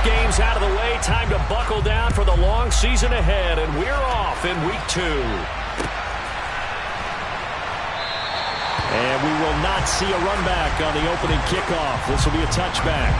games out of the way. Time to buckle down for the long season ahead, and we're off in week 2. And we will not see a run back on the opening kickoff. This will be a touchback.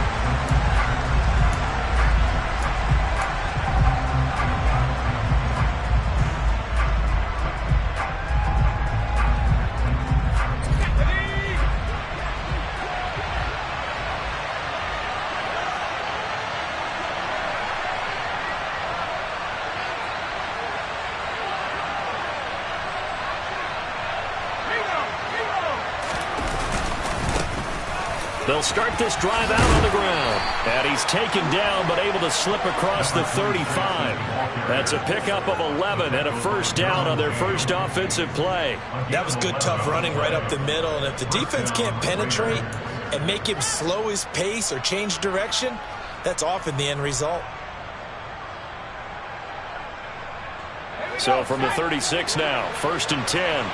They'll start this drive out on the ground. And he's taken down, but able to slip across the 35. That's a pickup of 11 and a first down on their first offensive play. That was good, tough running right up the middle. And if the defense can't penetrate and make him slow his pace or change direction, that's often the end result. So from the 36 now, 1st and 10.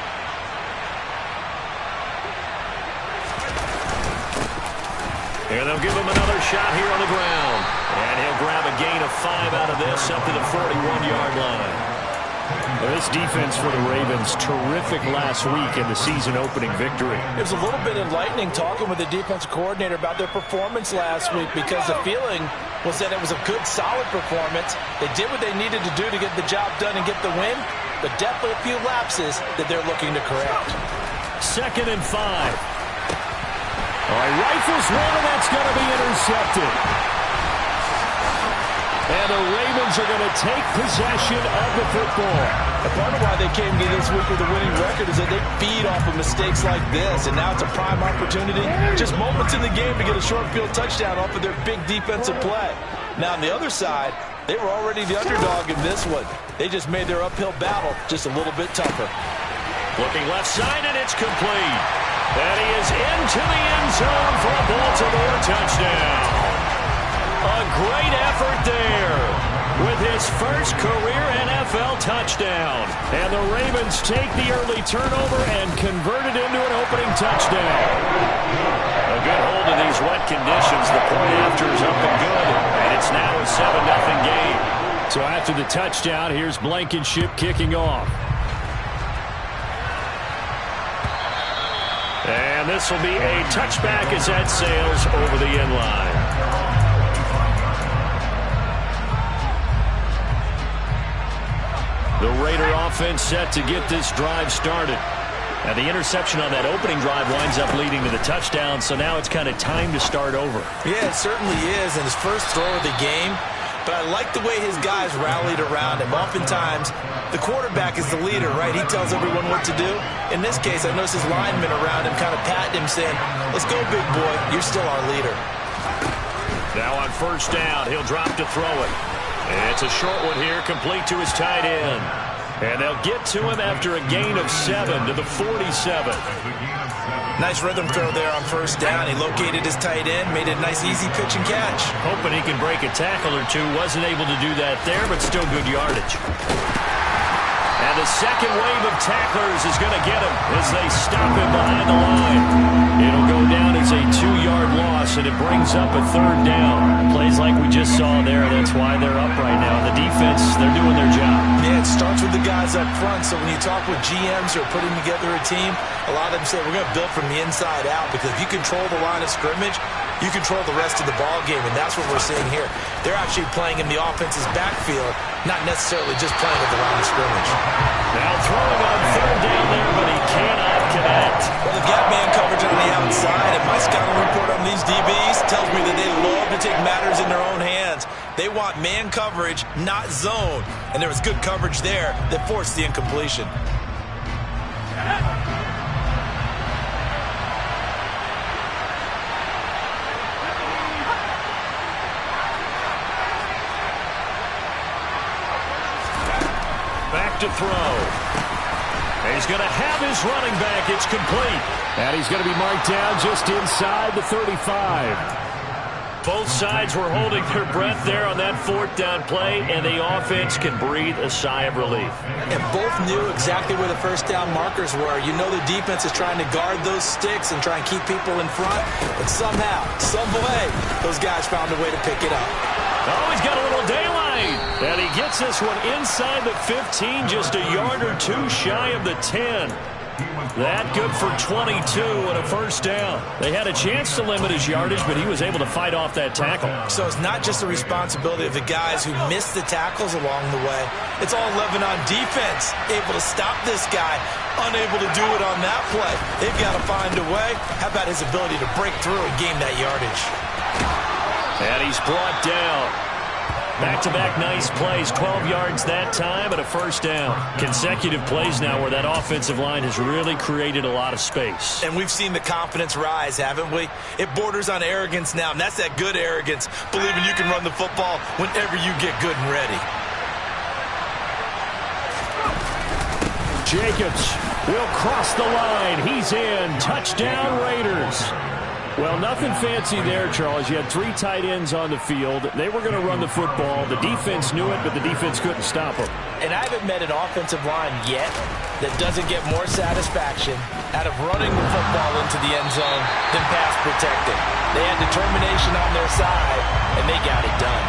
And they'll give him another shot here on the ground. And he'll grab a gain of 5 out of this up to the 41-yard line. Well, this defense for the Ravens, terrific last week in the season-opening victory. It was a little bit enlightening talking with the defensive coordinator about their performance last week, because the feeling was that it was a good, solid performance. They did what they needed to do to get the job done and get the win, but definitely a few lapses that they're looking to correct. 2nd and 5. All right, rifles one, and that's going to be intercepted. And the Ravens are going to take possession of the football. And part of why they came to this week with a winning record is that they feed off of mistakes like this, and now it's a prime opportunity, just moments in the game, to get a short field touchdown off of their big defensive play. Now, on the other side, they were already the underdog in this one. They just made their uphill battle just a little bit tougher. Looking left side, and it's complete. And he is into the end zone for a Baltimore touchdown. A great effort there with his first career NFL touchdown. And the Ravens take the early turnover and convert it into an opening touchdown. A good hold in these wet conditions. The point after is up and good. And it's now a 7-0 game. So after the touchdown, here's Blankenship kicking off. And this will be a touchback as that sails over the end line. The Raider offense set to get this drive started. And the interception on that opening drive winds up leading to the touchdown, so now it's kind of time to start over. Yeah, it certainly is, and his first throw of the game. But I like the way his guys rallied around him. Oftentimes, the quarterback is the leader, right? He tells everyone what to do. In this case, I noticed his linemen around him kind of patting him, saying, "Let's go, big boy. You're still our leader." Now on first down, he'll drop to throw it. It's a short one here, complete to his tight end. And they'll get to him after a gain of 7 to the 47. Nice rhythm throw there on first down. He located his tight end, made a nice easy pitch and catch. Hoping he can break a tackle or two. Wasn't able to do that there, but still good yardage. And the second wave of tacklers is going to get him as they stop him behind the line. It'll go down as a 2-yard loss, and it brings up a 3rd down. Plays like we just saw there. That's why they're up right now. The defense, they're doing their job. Yeah, it starts with the guys up front. So when you talk with GMs who are putting together a team, a lot of them say we're going to build from the inside out, because if you control the line of scrimmage, you control the rest of the ball game, and that's what we're seeing here. They're actually playing in the offense's backfield, not necessarily just playing at the line of scrimmage. Now throwing on 3rd down there, but he cannot connect. Well, the gap man coverage on the outside, and my scouting report on these DBs tells me that they love to take matters in their own hands. They want man coverage, not zone, and there was good coverage there that forced the incompletion. Back to throw. And he's going to have his running back. It's complete. And he's going to be marked down just inside the 35. Both sides were holding their breath there on that fourth down play, and the offense can breathe a sigh of relief. And both knew exactly where the first down markers were. You know the defense is trying to guard those sticks and try and keep people in front, but somehow, some way, those guys found a way to pick it up. Oh, he's got a little daylight, and he gets this one inside the 15, just a yard or two shy of the 10. That good for 22 and a first down. They had a chance to limit his yardage, but he was able to fight off that tackle. So it's not just the responsibility of the guys who missed the tackles along the way. It's all Lebanon defense, able to stop this guy, unable to do it on that play. They've got to find a way. How about his ability to break through and gain that yardage? And he's brought down. Back-to-back nice plays, 12 yards that time and a first down. Consecutive plays now where that offensive line has really created a lot of space. And we've seen the confidence rise, haven't we? It borders on arrogance now, and that's that good arrogance, believing you can run the football whenever you get good and ready. Jacobs will cross the line. He's in. Touchdown, Raiders. Well, nothing fancy there, Charles. You had 3 tight ends on the field. They were going to run the football. The defense knew it, but the defense couldn't stop them. And I haven't met an offensive line yet that doesn't get more satisfaction out of running the football into the end zone than pass protecting. They had determination on their side, and they got it done.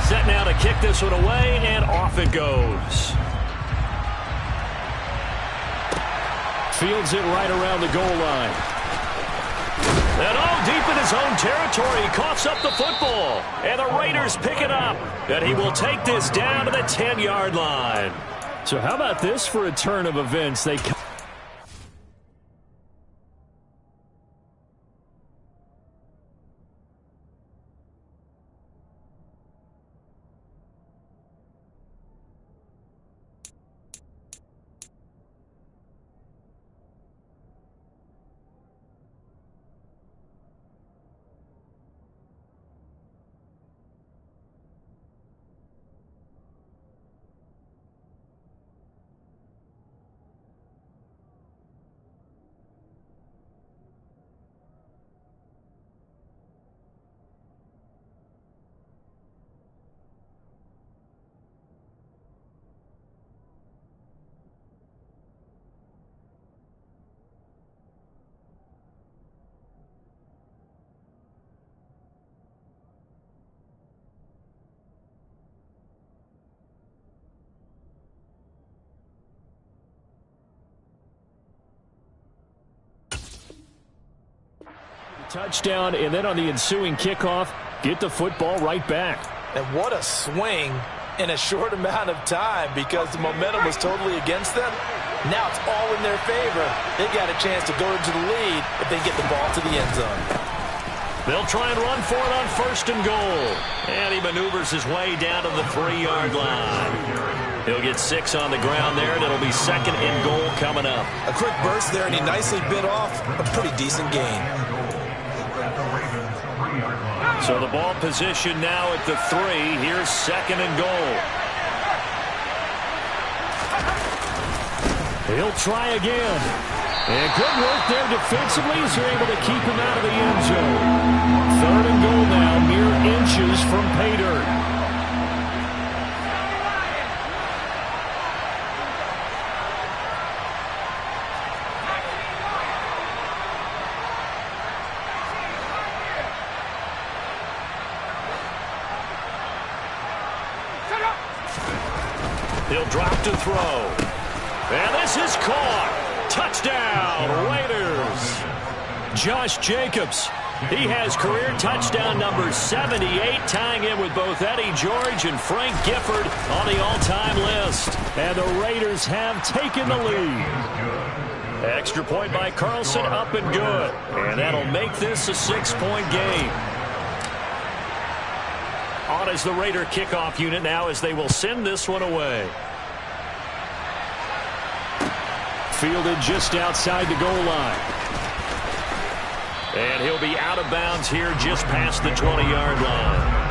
Set now to kick this one away, and off it goes. Fields it right around the goal line. And all deep in his own territory, he coughs up the football. And the Raiders pick it up. And he will take this down to the 10-yard line. So how about this for a turn of events? They touchdown, and then on the ensuing kickoff, get the football right back. And what a swing in a short amount of time because the momentum was totally against them. Now it's all in their favor. They got a chance to go into the lead if they get the ball to the end zone. They'll try and run for it on first and goal. And he maneuvers his way down to the 3-yard line. He'll get 6 on the ground there, and it'll be second and goal coming up. A quick burst there, and he nicely bit off a pretty decent gain. So the ball position now at the 3. Here's second and goal. He'll try again. And good work there defensively as they're able to keep him out of the end zone. Third and goal now, mere inches from pay dirt. He'll drop to throw. And this is caught. Touchdown, Raiders. Josh Jacobs. He has career touchdown number 78, tying in with both Eddie George and Frank Gifford on the all-time list. And the Raiders have taken the lead. Extra point by Carlson, up and good. And that'll make this a 6-point game. On as the Raider kickoff unit now as they will send this one away. Fielded just outside the goal line. And he'll be out of bounds here just past the 20-yard line.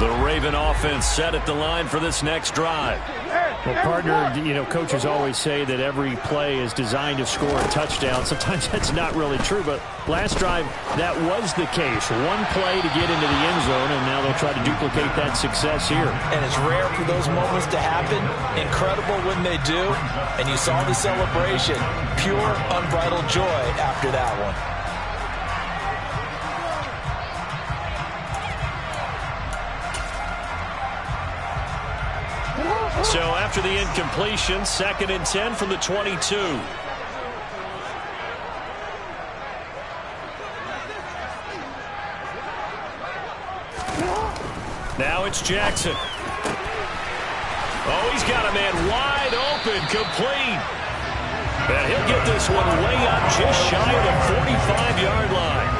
The Raven offense set at the line for this next drive. Well, partner, coaches always say that every play is designed to score a touchdown. Sometimes that's not really true, but last drive, that was the case. One play to get into the end zone, and now they'll try to duplicate that success here. And it's rare for those moments to happen. Incredible when they do. And you saw the celebration. Pure, unbridled joy after that one. So after the incompletion, 2nd and 10 from the 22. Now it's Jackson. Oh, he's got a man wide open, complete. And he'll get this one way up just shy of the 45-yard line.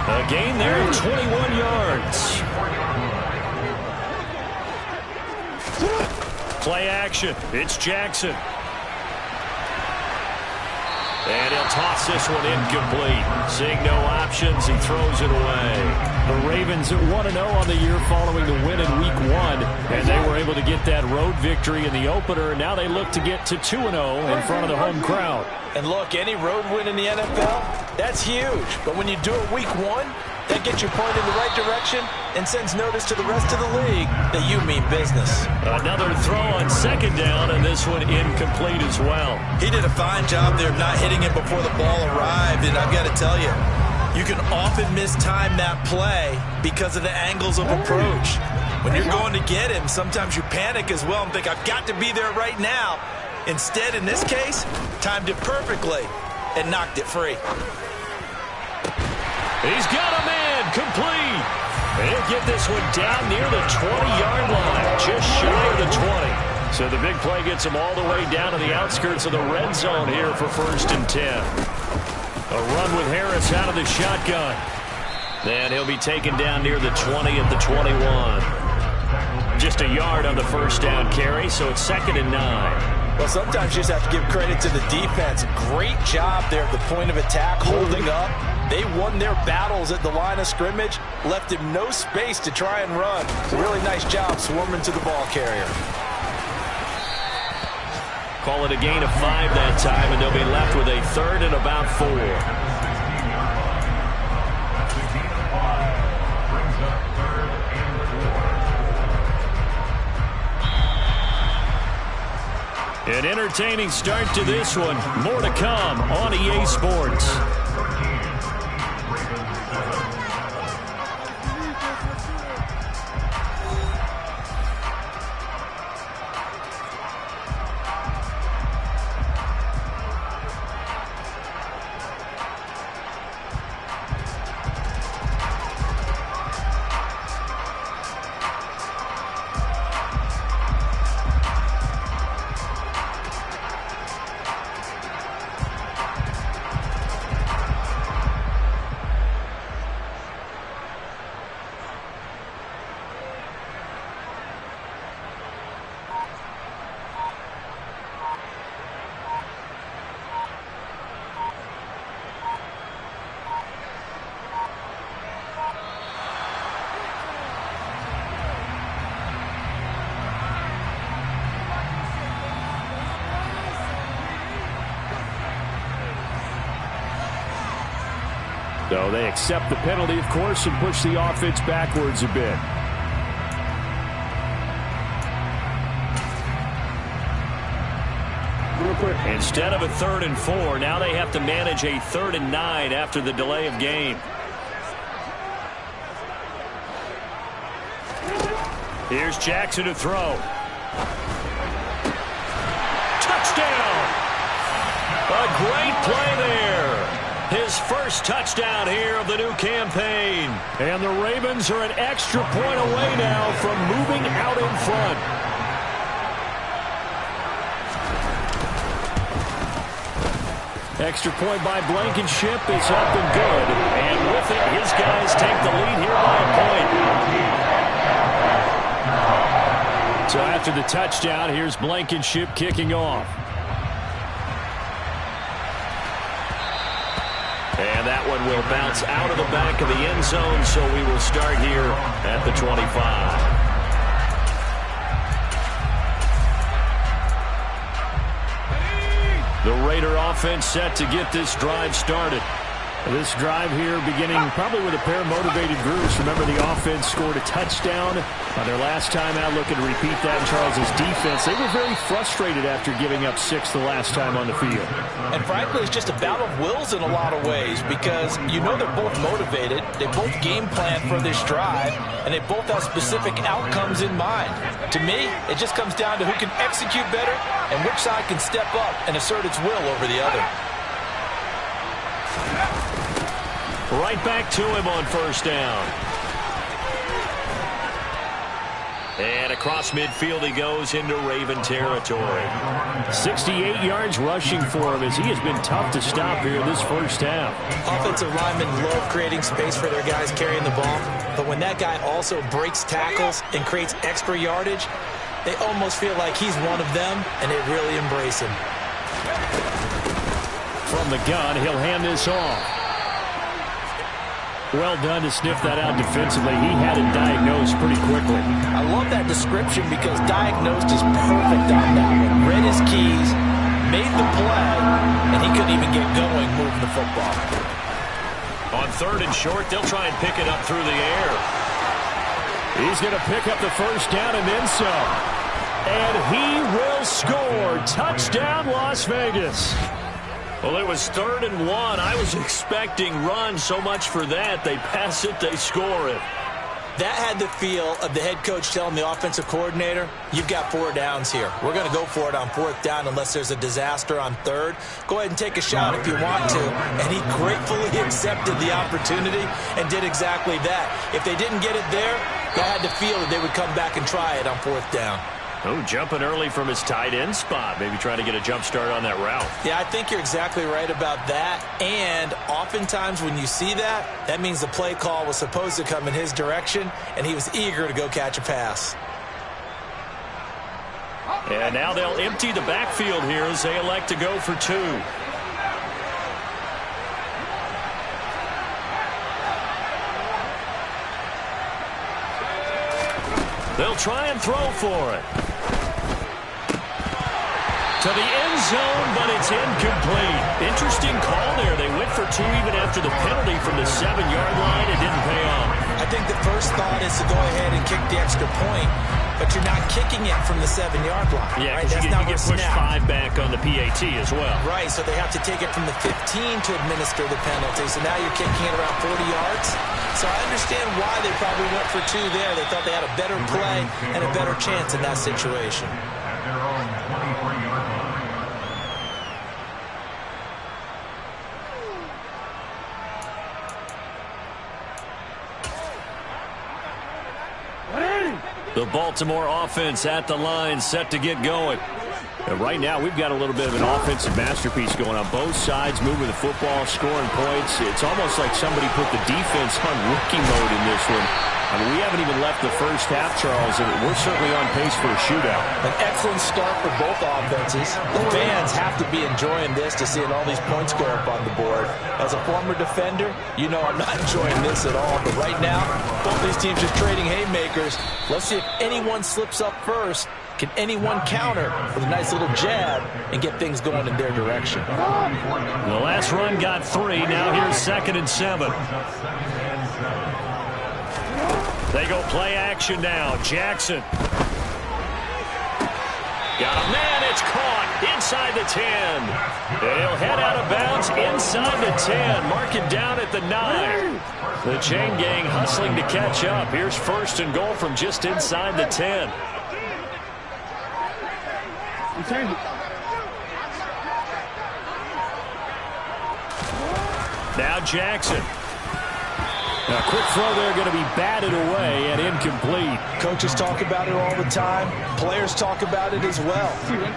A gain there of 21 yards. Play action. It's Jackson. And he'll toss this one incomplete. Seeing no options, he throws it away. The Ravens at 1-0 on the year following the win in Week 1. And they were able to get that road victory in the opener. And now they look to get to 2-0 in front of the home crowd. And look, any road win in the NFL, that's huge. But when you do it Week 1, that gets you pointed in the right direction and sends notice to the rest of the league that you mean business. Another throw on 2nd down, and this one incomplete as well. He did a fine job there of not hitting it before the ball arrived, and I've got to tell you, you can often mistime that play because of the angles of approach. When you're going to get him, sometimes you panic as well and think, I've got to be there right now. Instead, in this case, timed it perfectly and knocked it free. He's got a man, complete. And he'll get this one down near the 20-yard line, just shy of the 20. So the big play gets him all the way down to the outskirts of the red zone here for 1st and 10. A run with Harris out of the shotgun. And he'll be taken down near the 20 at the 21. Just a yard on the 1st down carry, so it's 2nd and 9. Well, sometimes you just have to give credit to the defense. Great job there at the point of attack, holding up. They won their battles at the line of scrimmage, left him no space to try and run. It's a really nice job swarming to the ball carrier. Call it a gain of 5 that time, and they'll be left with a 3rd and about 4. An entertaining start to this one. More to come on EA Sports. So they accept the penalty, of course, and push the offense backwards a bit. Instead of a 3rd and 4, now they have to manage a 3rd and 9 after the delay of game. Here's Jackson to throw. Touchdown! A great play there. His first touchdown here of the new campaign. And the Ravens are an extra point away now from moving out in front. Extra point by Blankenship is up and good. And with it, his guys take the lead here by a point. So after the touchdown, here's Blankenship kicking off. And that one will bounce out of the back of the end zone, so we will start here at the 25. Raider offense set to get this drive started. This drive here beginning probably with a pair of motivated groups. Remember, the offense scored a touchdown on their last time out, looking to repeat that in Charles' defense. They were very frustrated after giving up 6 the last time on the field. And frankly, it's just a battle of wills in a lot of ways because you know they're both motivated. They both game plan for this drive, and they both have specific outcomes in mind. To me, it just comes down to who can execute better and which side can step up and assert its will over the other. Right back to him on first down. And across midfield he goes into Raven territory. 68 yards rushing for him as he has been tough to stop here this first half. Offensive linemen love creating space for their guys carrying the ball, but when that guy also breaks tackles and creates extra yardage, they almost feel like he's one of them, and they really embrace him. From the gun, he'll hand this off. Well done to sniff that out defensively. He had it diagnosed pretty quickly. I love that description because diagnosed is perfect on that one. Read his keys, made the play, and he couldn't even get going moving the football. On 3rd and short, they'll try and pick it up through the air. He's going to pick up the first down and then some. And he will score. Touchdown, Las Vegas. Well, it was 3rd and 1. I was expecting run, so much for that. They pass it, they score it. That had the feel of the head coach telling the offensive coordinator, you've got 4 downs here. We're going to go for it on 4th down unless there's a disaster on 3rd. Go ahead and take a shot if you want to. And he gratefully accepted the opportunity and did exactly that. If they didn't get it there, they had the feel that they would come back and try it on 4th down. Oh, jumping early from his tight end spot. Maybe trying to get a jump start on that route. Yeah, I think you're exactly right about that. And oftentimes when you see that, that means the play call was supposed to come in his direction, and he was eager to go catch a pass. And now they'll empty the backfield here as they elect to go for 2. They'll try and throw for it. To the end zone, but it's incomplete. Interesting call there. They went for 2 even after the penalty from the 7-yard line. It didn't pay off. I think the first thought is to go ahead and kick the extra point, but you're not kicking it from the 7-yard line. Yeah, right? because you get pushed 5 back on the PAT as well. Right, so they have to take it from the 15 to administer the penalty. So now you're kicking it around 40 yards. So I understand why they probably went for 2 there. They thought they had a better play and a better chance in that situation. The Baltimore offense at the line, set to get going. And right now, we've got a little bit of an offensive masterpiece going on. Both sides moving the football, scoring points. It's almost like somebody put the defense on rookie mode in this one. I mean, we haven't even left the first half, Charles, and we're certainly on pace for a shootout. An excellent start for both offenses. The fans have to be enjoying this to seeing all these points go up on the board. As a former defender, you know I'm not enjoying this at all. But right now, both these teams just trading haymakers. Let's see if anyone slips up first. Can anyone counter with a nice little jab and get things going in their direction? The last run got 3. Now here's 2nd and 7. They go play action now. Jackson. Got a man. It's caught inside the 10. They'll head out of bounds inside the 10. Mark it down at the 9. The chain gang hustling to catch up. Here's 1st and goal from just inside the 10. Now Jackson. A quick throw there going to be batted away and incomplete. Coaches talk about it all the time. Players talk about it as well.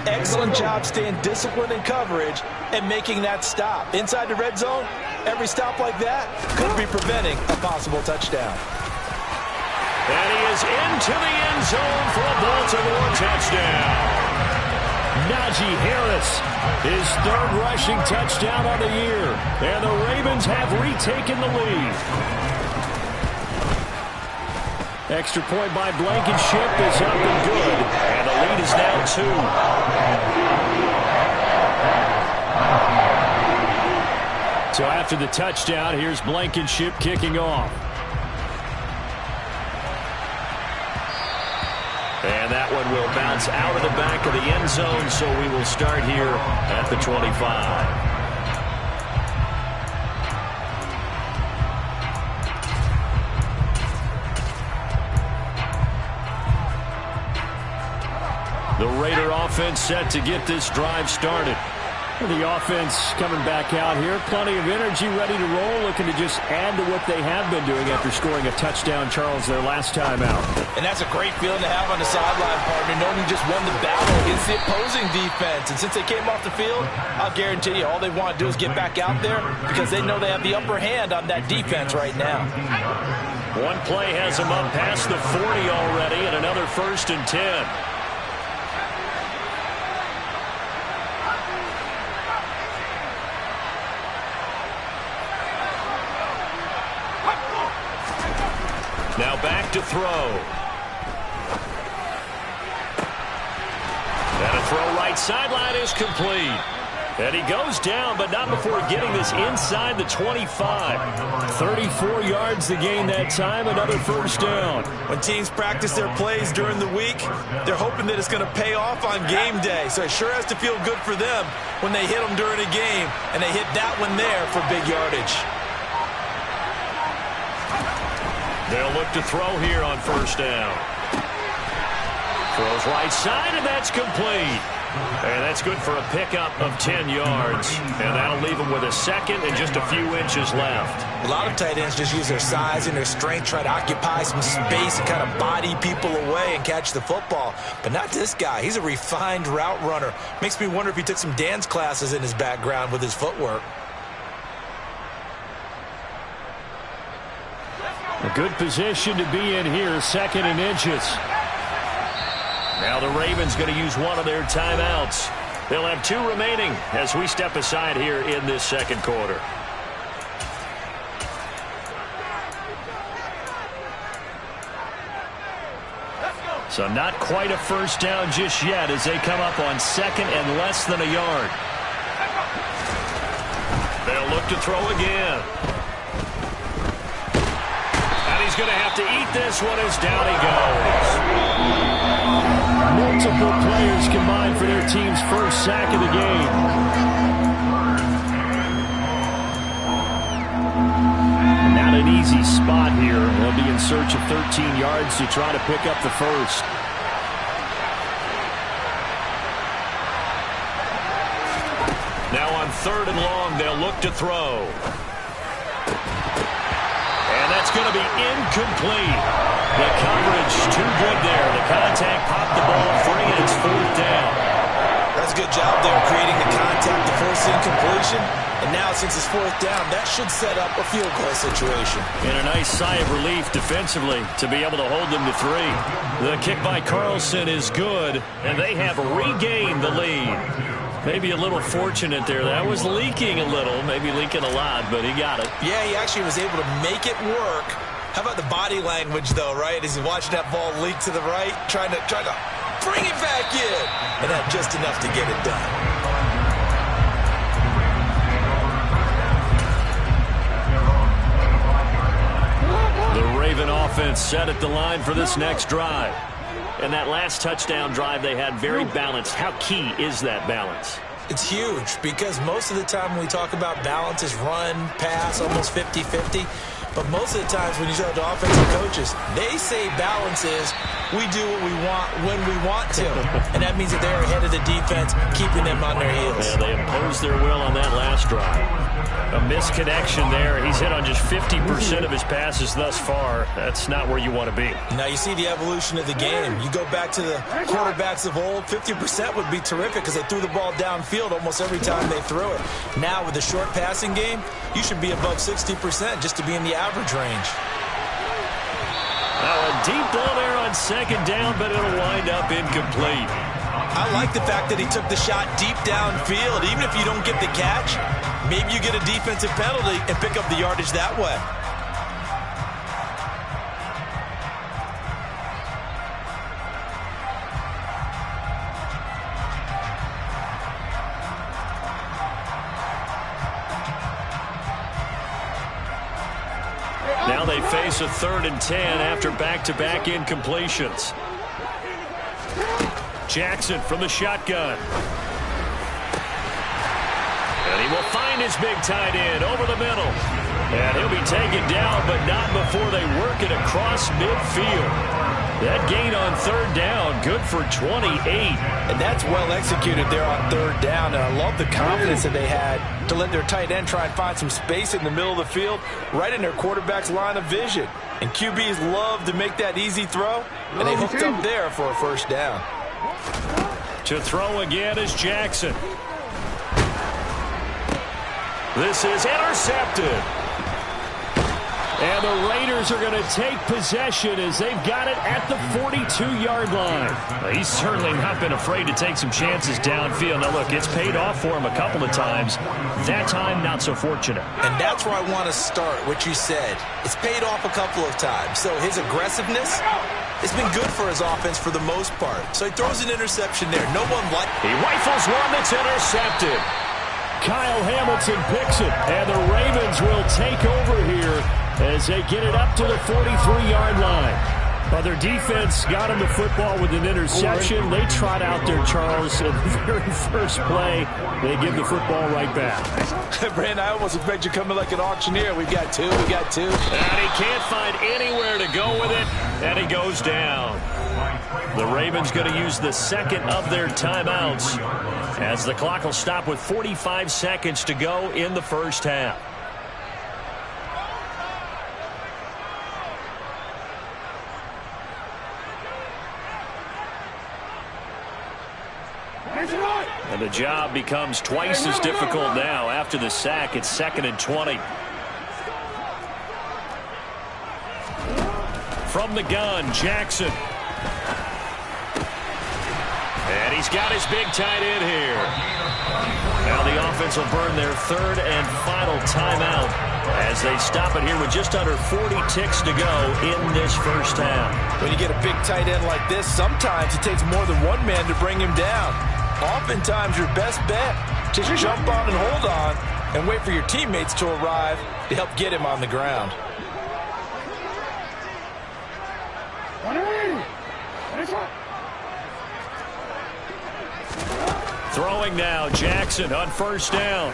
Excellent job staying disciplined in coverage and making that stop. Inside the red zone, every stop like that could be preventing a possible touchdown. And he is into the end zone for a Baltimore touchdown. Najee Harris, his 3rd rushing touchdown on the year. And the Ravens have retaken the lead. Extra point by Blankenship is up and good. And the lead is now 2. So after the touchdown, here's Blankenship kicking off. And that one will bounce out of the back of the end zone, so we will start here at the 25. The Raider offense set to get this drive started. The offense coming back out here. Plenty of energy, ready to roll, looking to just add to what they have been doing after scoring a touchdown, Charles, their last time out. And that's a great feeling to have on the sideline, partner, knowing you just won the battle against the opposing defense. And since they came off the field, I'll guarantee you all they want to do is get back out there because they know they have the upper hand on that defense right now. One play has them up past the 40 already, and another 1st and 10. Now back to throw. And a throw right sideline is complete. And he goes down, but not before getting this inside the 25. 34 yards to gain that time, another 1st down. When teams practice their plays during the week, they're hoping that it's going to pay off on game day. So it sure has to feel good for them when they hit them during a game, and they hit that one there for big yardage. They'll look to throw here on 1st down. Throws right side, and that's complete. And that's good for a pickup of 10 yards. And that'll leave them with a 2nd and just a few inches left. A lot of tight ends just use their size and their strength, try to occupy some space and kind of body people away and catch the football. But not this guy. He's a refined route runner. Makes me wonder if he took some dance classes in his background with his footwork. A good position to be in here, 2nd and inches. Now the Ravens going to use one of their timeouts. They'll have 2 remaining as we step aside here in this 2nd quarter. So not quite a 1st down just yet as they come up on 2nd and less than a yard. They'll look to throw again. He's going to have to eat this one as down he goes. Multiple players combined for their team's 1st sack of the game. Not an easy spot here. They'll be in search of 13 yards to try to pick up the 1st. Now on 3rd and long, they'll look to throw. That's going to be incomplete. The coverage too good there. The contact popped the ball free, and it's 4th down. That's a good job there creating the contact to force incompletion. And now since it's 4th down, that should set up a field goal situation. And a nice sigh of relief defensively to be able to hold them to 3. The kick by Carlson is good, and they have regained the lead. Maybe a little fortunate there. That was leaking a little, maybe leaking a lot, but he got it. Yeah, he actually was able to make it work. How about the body language, though, right? As he watched that ball leak to the right, trying to bring it back in. And had just enough to get it done. The Raven offense set at the line for this next drive. And that last touchdown drive they had very balanced. How key is that balance? It's huge because most of the time when we talk about balance is run, pass, almost 50-50. But most of the times when you talk to offensive coaches, they say balance is we do what we want when we want to. And that means that they're ahead of the defense, keeping them on their heels. Yeah, they imposed their will on that last drive. A misconnection there. He's hit on just 50% of his passes thus far. That's not where you want to be. Now you see the evolution of the game. You go back to the quarterbacks of old, 50% would be terrific because they threw the ball downfield almost every time they threw it. Now with the short passing game, you should be above 60% just to be in the average range. Now a deep ball there on 2nd down, but it'll wind up incomplete. I like the fact that he took the shot deep downfield. Even if you don't get the catch, maybe you get a defensive penalty and pick up the yardage that way. face a 3rd and 10 after back-to-back incompletions. Jackson from the shotgun. And he will find his big tight end over the middle. And he'll be taken down, but not before they work it across midfield. That gain on 3rd down, good for 28. And that's well executed there on 3rd down. And I love the confidence that they had to let their tight end try and find some space in the middle of the field, right in their quarterback's line of vision. And QBs love to make that easy throw, and they hooked up there for a 1st down. To throw again is Jackson. This is intercepted. And the Raiders are going to take possession as they've got it at the 42-yard line. He's certainly not been afraid to take some chances downfield. Now, look, it's paid off for him a couple of times. That time, not so fortunate. And that's where I want to start, what you said. It's paid off a couple of times. So his aggressiveness, it's been good for his offense for the most part. So he throws an interception there. No one likes. He rifles one that's intercepted. Kyle Hamilton picks it, and the Ravens will take over here as they get it up to the 43-yard line. Well, their defense got him the football with an interception. They trot out there, Charles, at the very first play. They give the football right back. Brandon, I almost expect you coming like an auctioneer. We've got two. And he can't find anywhere to go with it, and he goes down. The Ravens going to use the 2nd of their timeouts as the clock will stop with 45 seconds to go in the 1st half. And the job becomes twice as difficult now after the sack. It's 2nd and 20. From the gun, Jackson. And he's got his big tight end here. Now the offense will burn their 3rd and final timeout as they stop it here with just under 40 ticks to go in this 1st half. When you get a big tight end like this, sometimes it takes more than one man to bring him down. Oftentimes your best bet, just jump on and hold on and wait for your teammates to arrive to help get him on the ground. Throwing now, Jackson on 1st down.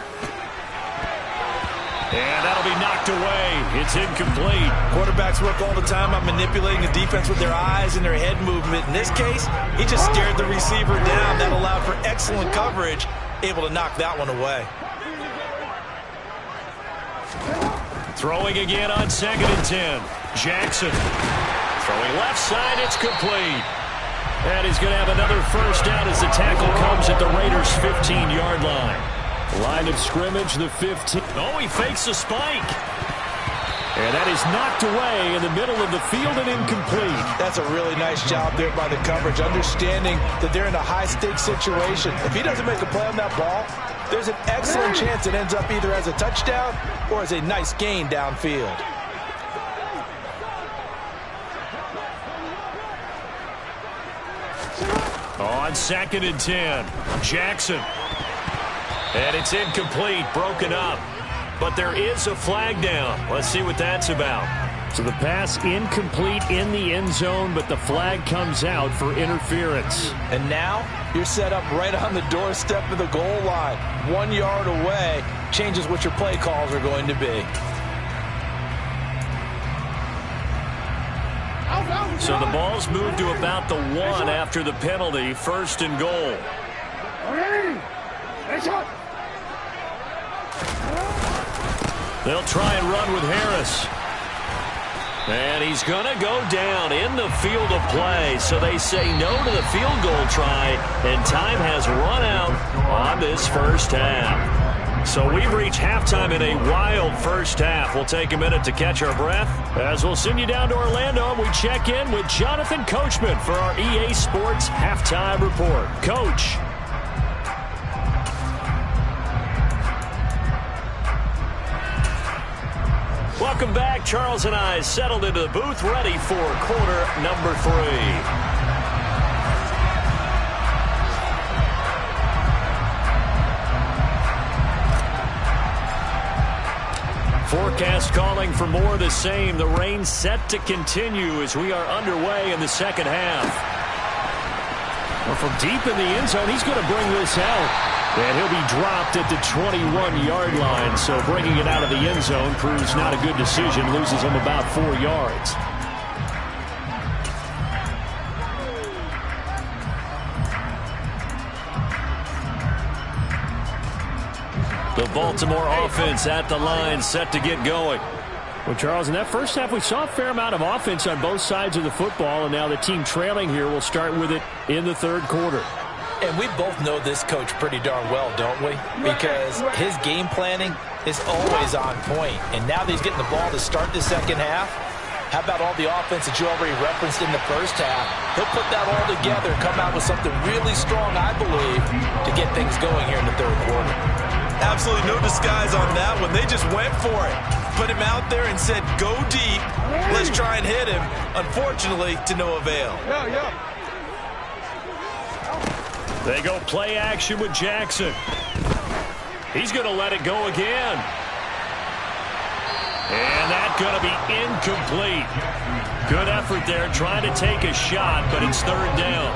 And that'll be knocked away. It's incomplete. Quarterbacks work all the time on manipulating the defense with their eyes and their head movement. In this case, he just stared the receiver down. That allowed for excellent coverage, able to knock that one away. Throwing again on 2nd and 10. Jackson. Throwing left side, it's complete. And he's going to have another 1st down as the tackle comes at the Raiders' 15-yard line. Line of scrimmage, the 15. Oh, he fakes a spike. And that is knocked away in the middle of the field and incomplete. That's a really nice job there by the coverage, understanding that they're in a high-stakes situation. If he doesn't make a play on that ball, there's an excellent chance it ends up either as a touchdown or as a nice gain downfield. On 2nd and 10, Jackson. And it's incomplete, broken up. But there is a flag down. Let's see what that's about. So the pass incomplete in the end zone, but the flag comes out for interference. And now you're set up right on the doorstep of the goal line. 1 yard away changes what your play calls are going to be. So the ball's moved to about the 1 after the penalty. 1st and goal. They'll try and run with Harris. And he's going to go down in the field of play. So they say no to the field goal try, and time has run out on this 1st half. So we've reached halftime in a wild 1st half. We'll take a minute to catch our breath as we'll send you down to Orlando and we check in with Jonathan Coachman for our EA Sports Halftime Report. Coach. Welcome back. Charles and I settled into the booth, ready for quarter number 3. Forecast calling for more of the same. The rain set to continue as we are underway in the second half. Well, from deep in the end zone, he's going to bring this out. And he'll be dropped at the 21-yard line. So bringing it out of the end zone proves not a good decision. Loses him about 4 yards. The Baltimore offense at the line, set to get going. Well, Charles, in that first half, we saw a fair amount of offense on both sides of the football, and now the team trailing here will start with it in the third quarter. And we both know this coach pretty darn well, don't we? Because his game planning is always on point. And now that he's getting the ball to start the second half, how about all the offense that you already referenced in the first half? He'll put that all together, come out with something really strong, I believe, to get things going here in the third quarter. Absolutely no disguise on that one. They just went for it. Put him out there and said, go deep. Let's try and hit him. Unfortunately, to no avail. They go play action with Jackson. He's going to let it go again. And that's going to be incomplete. Good effort there, trying to take a shot, but it's third down.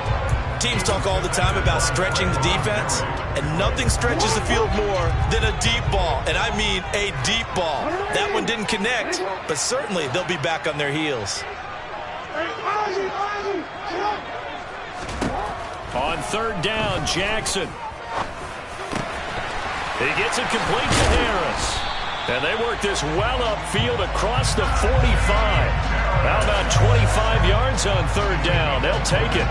Teams talk all the time about stretching the defense, and nothing stretches the field more than a deep ball, and I mean a deep ball. That one didn't connect, but certainly they'll be back on their heels. On third down, Jackson. He gets it complete to Harris. And they work this well upfield across the 45. How about 25 yards on third down? They'll take it.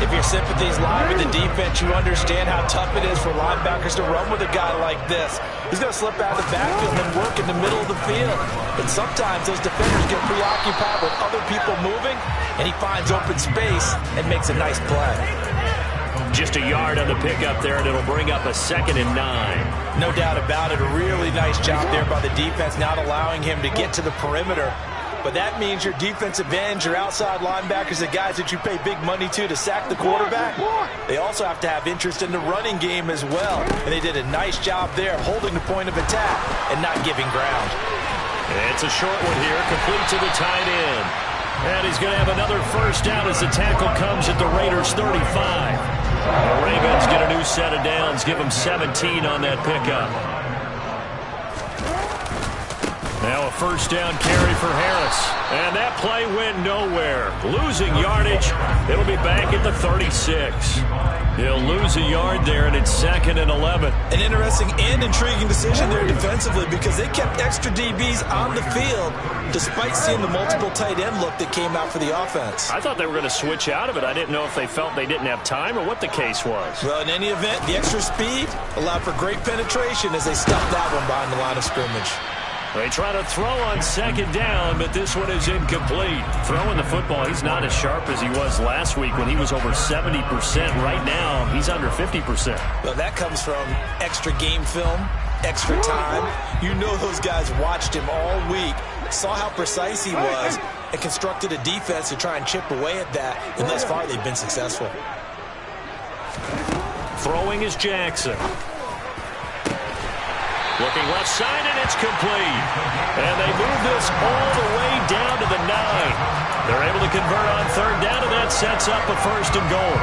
If your sympathies lie with the defense, you understand how tough it is for linebackers to run with a guy like this. He's going to slip out of the backfield and work in the middle of the field. But sometimes those defenders get preoccupied with other people moving, and he finds open space and makes a nice play. Just a yard on the pickup there, and it'll bring up a 2nd and 9. No doubt about it. A really nice job there by the defense, not allowing him to get to the perimeter. But that means your defensive ends, your outside linebackers, the guys that you pay big money to sack the quarterback, they also have to have interest in the running game as well. And they did a nice job there holding the point of attack and not giving ground. It's a short one here, complete to the tight end. And he's going to have another first down as the tackle comes at the Raiders' 35. The Ravens get a new set of downs, give them 17 on that pickup. Now a first down carry for Harris. And that play went nowhere. Losing yardage. It'll be back at the 36. He'll lose a yard there, and it's 2nd and 11. An interesting and intriguing decision there defensively because they kept extra DBs on the field despite seeing the multiple tight end look that came out for the offense. I thought they were going to switch out of it. I didn't know if they felt they didn't have time or what the case was. Well, in any event, the extra speed allowed for great penetration as they stuffed that one behind the line of scrimmage. They try to throw on 2nd down, but this one is incomplete. Throwing the football, he's not as sharp as he was last week when he was over 70%. Right now, he's under 50%. Well, that comes from extra game film, extra time. You know those guys watched him all week, saw how precise he was, and constructed a defense to try and chip away at that, and thus far they've been successful. Throwing is Jackson. Looking left side, and it's complete. And they move this all the way down to the 9. They're able to convert on third down, and that sets up a 1st and goal.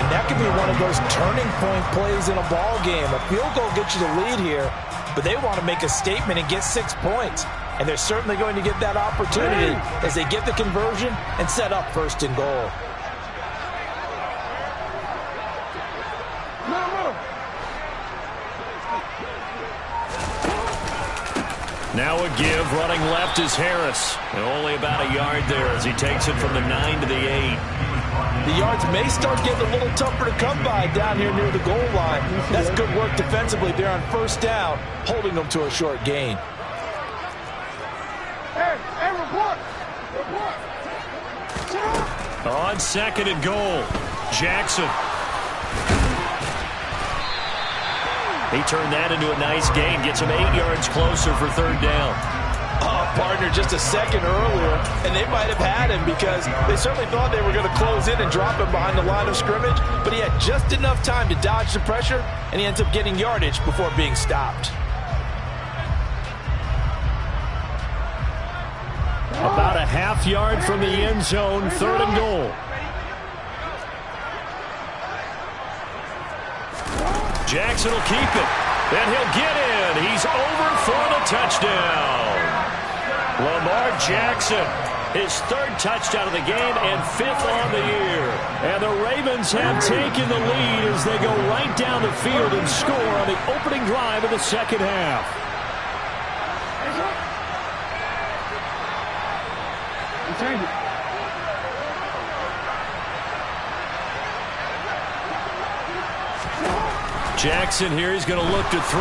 And that could be one of those turning point plays in a ball game. A field goal gets you the lead here, but they want to make a statement and get 6 points. And they're certainly going to get that opportunity as they get the conversion and set up 1st and goal. Now a give, running left is Harris. And only about a yard there as he takes it from the 9 to the 8. The yards may start getting a little tougher to come by down here near the goal line. That's good work defensively there on 1st down, holding them to a short gain. Hey, report! On 2nd and goal, Jackson. He turned that into a nice gain, gets him 8 yards closer for third down. Oh, partner, just a second earlier, and they might have had him because they certainly thought they were going to close in and drop him behind the line of scrimmage, but he had just enough time to dodge the pressure, and he ends up getting yardage before being stopped. About a half yard from the end zone, 3rd and goal. Jackson will keep it. And he'll get in. He's over for the touchdown. Lamar Jackson, his 3rd touchdown of the game and 5th on the year. And the Ravens have taken the lead as they go right down the field and score on the opening drive of the second half. Jackson here, he's going to look to throw.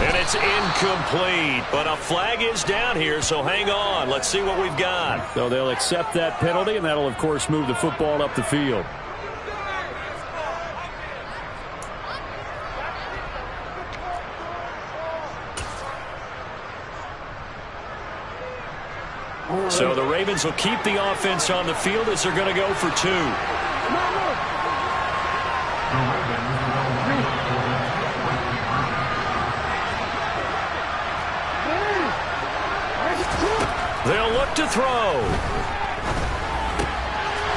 And it's incomplete. But a flag is down here, so hang on. Let's see what we've got. So they'll accept that penalty, and that'll, of course, move the football up the field. So the Ravens will keep the offense on the field as they're going to go for 2. They'll look to throw.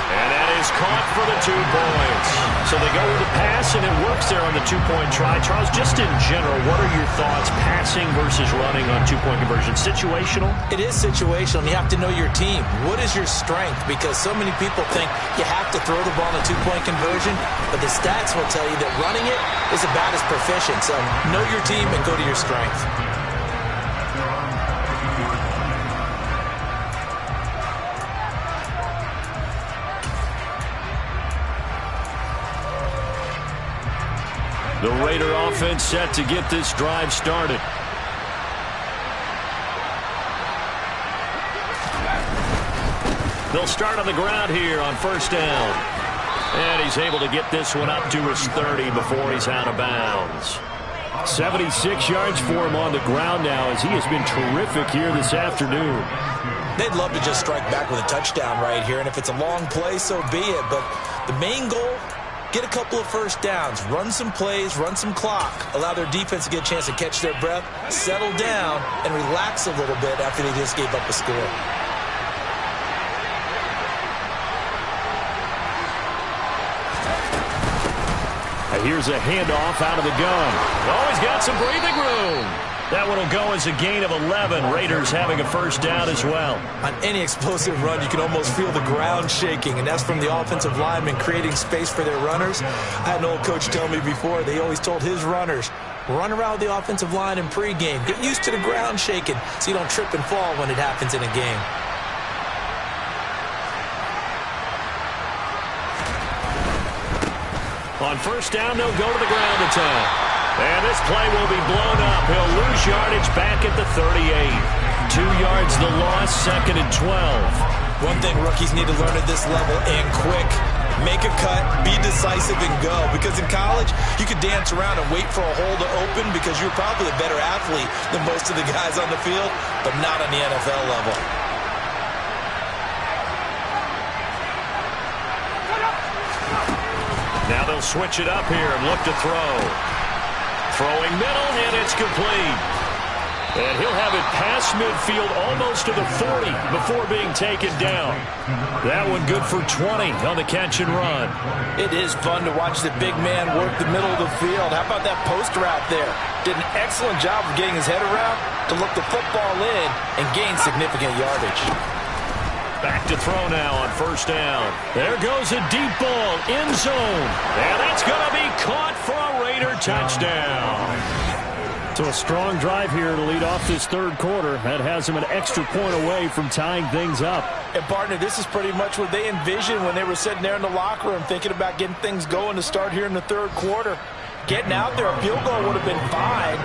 And that is caught for the 2 points. So they go with the pass, and it works there on the 2-point try. Charles, just in general, what are your thoughts passing versus running on 2-point conversion? Situational? It is situational, and you have to know your team. What is your strength? Because so many people think you have to throw the ball in a 2-point conversion, but the stats will tell you that running it is about as proficient. So know your team and go to your strength. The Raider offense set to get this drive started. They'll start on the ground here on 1st down. And he's able to get this one up to his 30 before he's out of bounds. 76 yards for him on the ground now as he has been terrific here this afternoon. They'd love to just strike back with a touchdown right here, and if it's a long play, so be it. But the main goal, get a couple of 1st downs, run some plays, run some clock, allow their defense to get a chance to catch their breath, settle down, and relax a little bit after they just gave up a score. Here's a handoff out of the gun. Oh, he's got some breathing room. That one will go as a gain of 11. Raiders having a 1st down as well. On any explosive run, you can almost feel the ground shaking, and that's from the offensive linemen creating space for their runners. I had an old coach tell me before, they always told his runners, run around with the offensive line in pregame. Get used to the ground shaking so you don't trip and fall when it happens in a game. On 1st down, they'll go to the ground attack. And this play will be blown up. He'll lose yardage back at the 38. 2 yards the loss, 2nd and 12. One thing rookies need to learn at this level, and quick. Make a cut, be decisive, and go. Because in college, you could dance around and wait for a hole to open because you're probably a better athlete than most of the guys on the field, but not on the NFL level. Now they'll switch it up here and look to throw. Throwing middle, and it's complete. And he'll have it past midfield almost to the 40 before being taken down. That one good for 20 on the catch and run. It is fun to watch the big man work the middle of the field. How about that post route there? Did an excellent job of getting his head around to look the football in and gain significant yardage. Back to throw now on 1st down. There goes a deep ball, end zone. And that's going to be caught for a Raider touchdown. So a strong drive here to lead off this 3rd quarter. That has him an extra point away from tying things up. And, partner, this is pretty much what they envisioned when they were sitting there in the locker room thinking about getting things going to start here in the 3rd quarter. Getting out there, a field goal would have been fine.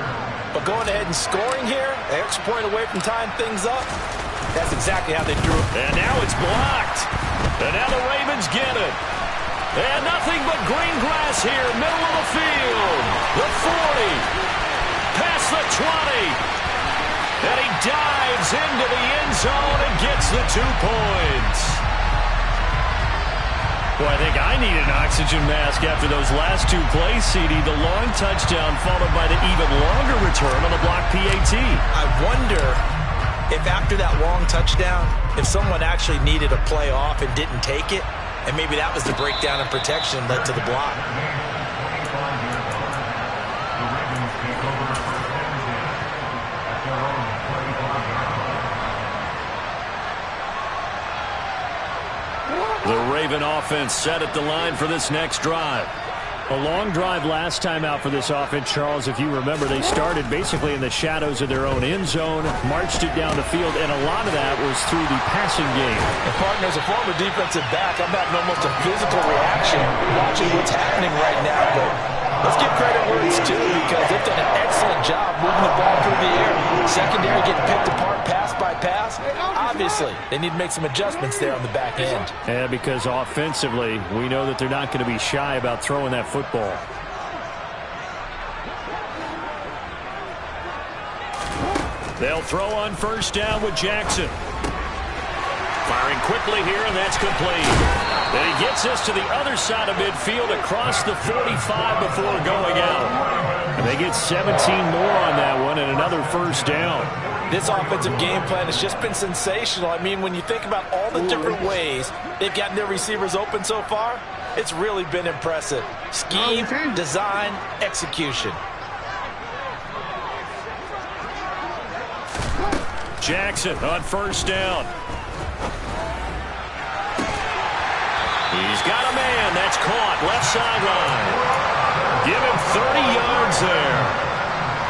But going ahead and scoring here, an extra point away from tying things up, that's exactly how they drew it. And now it's blocked. And now the Ravens get it. And nothing but green grass here, middle of the field. The 40. Past the 20. And he dives into the end zone and gets the 2 points. Boy, I think I need an oxygen mask after those last 2 plays, CD. The long touchdown followed by the even longer return on the block PAT. I wonder if after that long touchdown, if someone actually needed a play off and didn't take it, and maybe that was the breakdown in protection that led to the block. The Raven offense set at the line for this next drive. A long drive last time out for this offense, Charles. If you remember, they started basically in the shadows of their own end zone, marched it down the field, and a lot of that was through the passing game. And partner, as a former defensive back, I'm having almost a physical reaction watching what's happening right now. But let's give credit where it's due, because they've done an excellent job moving the ball through the air. Secondary getting picked apart pass by pass. Obviously, they need to make some adjustments there on the back end. Yeah, because offensively, we know that they're not going to be shy about throwing that football. They'll throw on first down with Jackson. Firing quickly here, and that's complete. Then he gets us to the other side of midfield across the 45 before going out. And they get 17 more on that one and another first down. This offensive game plan has just been sensational. I mean, when you think about all the different ways they've gotten their receivers open so far, it's really been impressive. Scheme, design, execution. Jackson on first down. He's got a man. That's caught. Left sideline. Give him 30 yards there.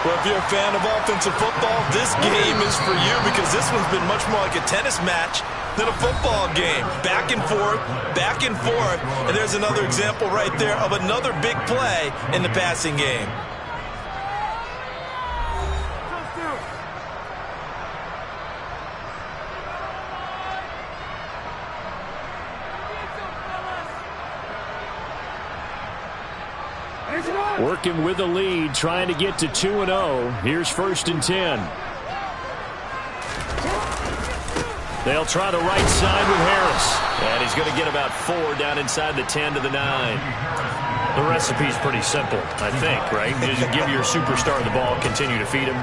Well, if you're a fan of offensive football, this game is for you, because this one's been much more like a tennis match than a football game. Back and forth, and there's another example right there of another big play in the passing game. Working with the lead, trying to get to 2-0. Here's 1st and 10. They'll try the right side with Harris. And he's going to get about 4 down inside the 10 to the 9. The recipe's pretty simple, I think, right? Just give your superstar the ball, continue to feed him.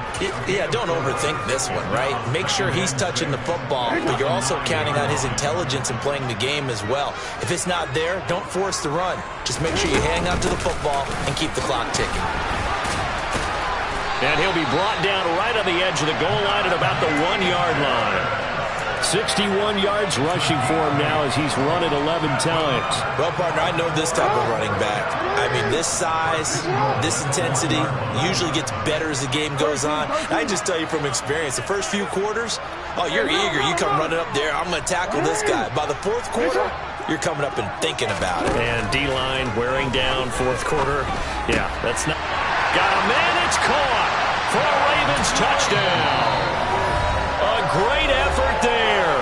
Yeah, don't overthink this one, right? Make sure he's touching the football, but you're also counting on his intelligence in playing the game as well. If it's not there, don't force the run. Just make sure you hang on to the football and keep the clock ticking. And he'll be brought down right on the edge of the goal line at about the 1-yard line. 61 yards rushing for him now as he's run it 11 times. Well, partner, I know this type of running back. I mean, this size, this intensity usually gets better as the game goes on. I just tell you from experience, the first few quarters, oh, you're eager. You come running up there, I'm going to tackle this guy. By the 4th quarter, you're coming up and thinking about it. And D-line wearing down 4th quarter. Yeah, that's not... Got a man, it's caught for a Ravens touchdown. A great effort there.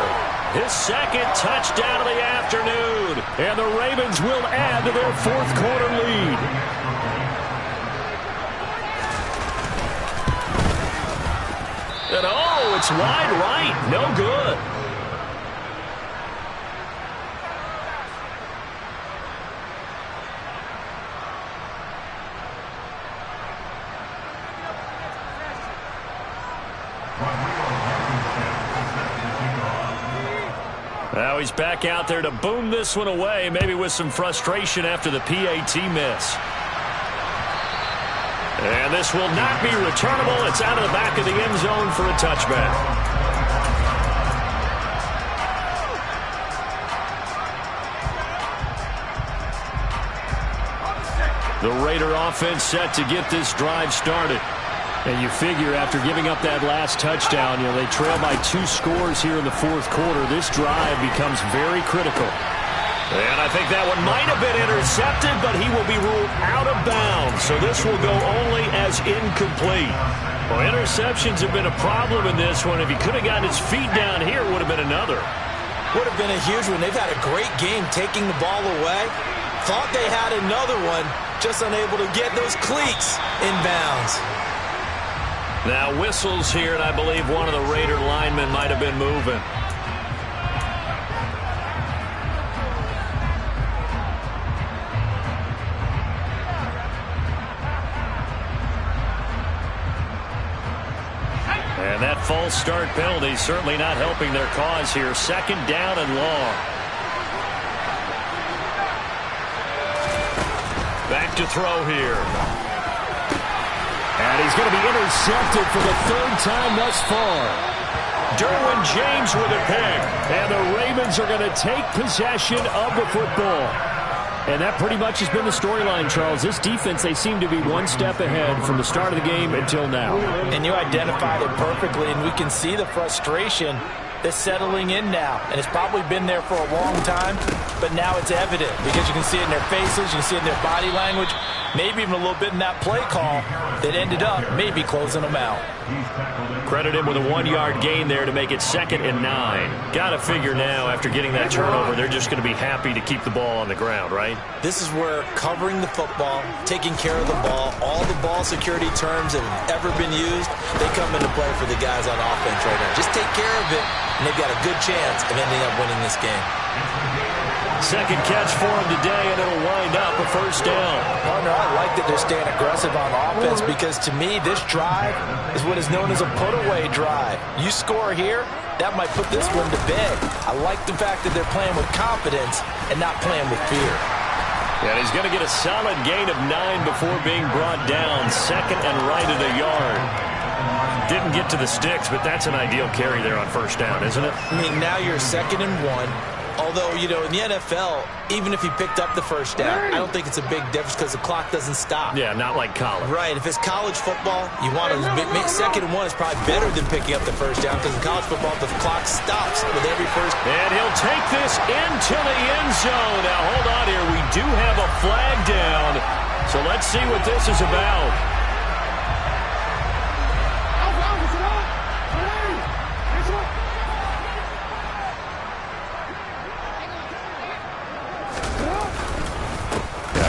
His 2nd touchdown of the afternoon. And the Ravens will add to their 4th quarter lead. And oh, it's wide right. No good. Now he's back out there to boom this one away, maybe with some frustration after the PAT miss. And this will not be returnable. It's out of the back of the end zone for a touchback. The Raider offense set to get this drive started. And you figure after giving up that last touchdown, they trail by 2 scores here in the 4th quarter. This drive becomes very critical. And I think that one might have been intercepted, but he will be ruled out of bounds. So this will go only as incomplete. Well, interceptions have been a problem in this one. If he could have gotten his feet down here, it would have been another. Would have been a huge one. They've had a great game taking the ball away. Thought they had another one, just unable to get those cleats in bounds. Now whistles here, and I believe one of the Raider linemen might have been moving. And that false start penalty certainly not helping their cause here. Second down and long. Back to throw here. And he's going to be intercepted for the third time thus far. Derwin James with a pick. And the Ravens are going to take possession of the football. And that pretty much has been the storyline, Charles. This defense, they seem to be one step ahead from the start of the game until now. And you identified it perfectly, and we can see the frustration that's settling in now. And it's probably been there for a long time, but now it's evident because you can see it in their faces, you can see it in their body language, maybe even a little bit in that play call that ended up maybe closing them out. Credit him with a 1-yard gain there to make it 2nd and 9. Got to figure now after getting that turnover, they're just going to be happy to keep the ball on the ground, right? This is where covering the football, taking care of the ball, all the ball security terms that have ever been used, they come into play for the guys on offense right now. Just take care of it, and they've got a good chance of ending up winning this game. Second catch for him today, and it'll wind up a first down. Partner, I like that they're staying aggressive on offense because, to me, this drive is what is known as a put-away drive. You score here, that might put this one to bed. I like the fact that they're playing with confidence and not playing with fear. And he's going to get a solid gain of 9 before being brought down. Second and right at a yard. Didn't get to the sticks, but that's an ideal carry there on first down, isn't it? I mean, now you're 2nd and 1. Although, you know, in the NFL, even if he picked up the first down, I don't think it's a big difference because the clock doesn't stop. Yeah, not like college. Right. If it's college football, you want to make 2nd and 1 is probably better than picking up the first down because in college football, the clock stops with every first. And he'll take this into the end zone. Now, hold on here. We do have a flag down. So let's see what this is about.